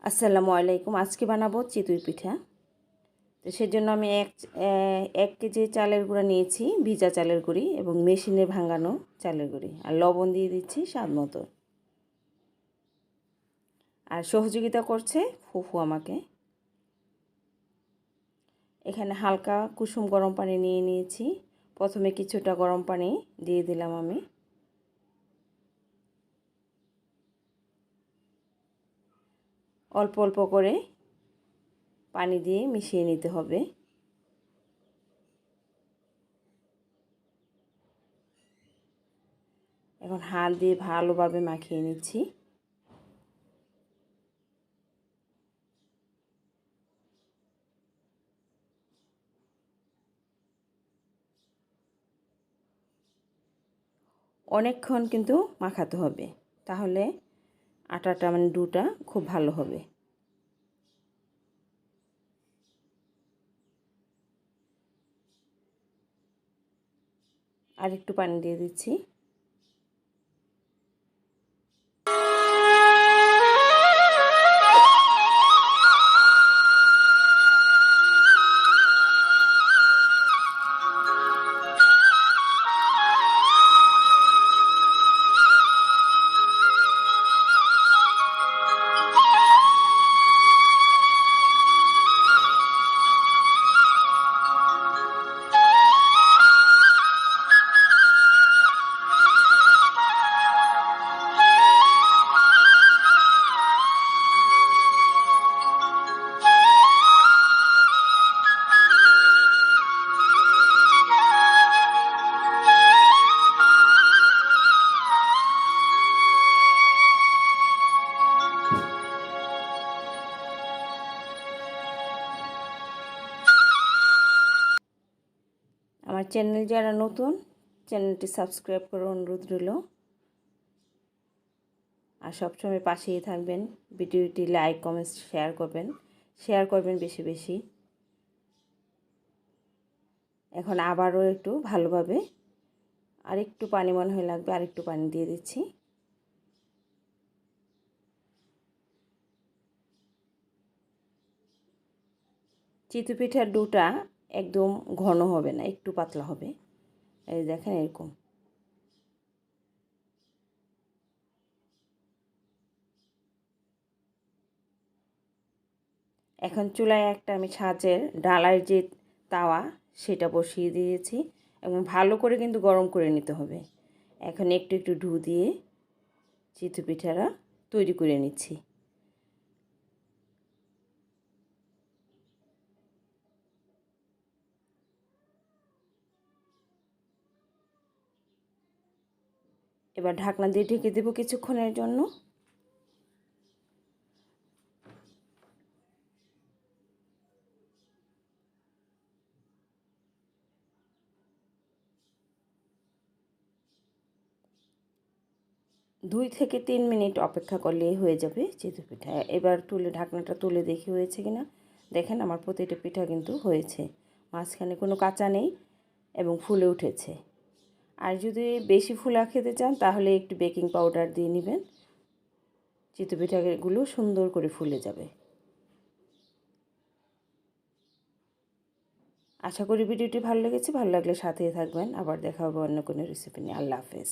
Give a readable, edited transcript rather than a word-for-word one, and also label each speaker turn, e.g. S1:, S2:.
S1: আসসালামু আলাইকুম। আজকে বানাবো চিতই পিঠা। তো সেজন্য আমি এক কেজি চালের গুঁড়া নিয়েছি, ভিজা চালের গুঁড়ি এবং মেশিনে ভাঙানো চালের গুঁড়ি, আর লবণ দিয়ে দিচ্ছি স্বাদ মতো। আর সহযোগিতা করছে ফুফু আমাকে। এখানে হালকা কুসুম গরম পানি নিয়ে নিয়েছি। প্রথমে কিছুটা গরম পানি দিয়ে দিলাম আমি। অল্প অল্প করে পানি দিয়ে মিশিয়ে নিতে হবে। এখন হাত দিয়ে ভালোভাবে মাখিয়ে নিচ্ছি। অনেকক্ষণ কিন্তু মাখাতে হবে, তাহলে আটাটা ডুটা খুব ভালো হবে। আর একটু পানি দিয়ে দিচ্ছি। আমার চ্যানেল যারা নতুন, চ্যানেলটি সাবস্ক্রাইব করার অনুরোধ রইল। আর সবসময় পাশেই থাকবেন। ভিডিওটি লাইক কমেন্ট শেয়ার করবেন বেশি বেশি। এখন আবারও একটু ভালোভাবে, আর একটু পানি মনে হয় লাগবে, আর একটু পানি দিয়ে দিচ্ছি। চিতই পিঠার ডোটা একদম ঘন হবে না, একটু পাতলা হবে। এই দেখেন এরকম। এখন চুলায় একটা আমি ছাঁচের ডালার যে তাওয়া, সেটা বসিয়ে দিয়েছি এবং ভালো করে কিন্তু গরম করে নিতে হবে। এখন একটু একটু ডু দিয়ে চিতই পিঠাটা তৈরি করে নিচ্ছি। এবার ঢাকনা দিয়ে ঢেকে দেবো কিছুক্ষণের জন্য। দুই থেকে 3 মিনিট অপেক্ষা করলেই হয়ে যাবে চিতই পিঠা। এবার ঢাকনাটা তুলে দেখি হয়েছে কিনা। দেখেন আমার প্রতিটা পিঠা কিন্তু হয়েছে, মাঝখানে কোনো কাঁচা নেই এবং ফুলে উঠেছে। আর যদি বেশি ফুলা খেতে চান তাহলে একটু বেকিং পাউডার দিয়ে নেবেন, চিতই পিঠাগুলো সুন্দর করে ফুলে যাবে। আশা করি ভিডিওটি ভালো লেগেছে। ভালো লাগলে সাথেই থাকবেন। আবার দেখা হবে অন্য কোনো রেসিপি নিয়ে। আল্লাহ হাফেজ।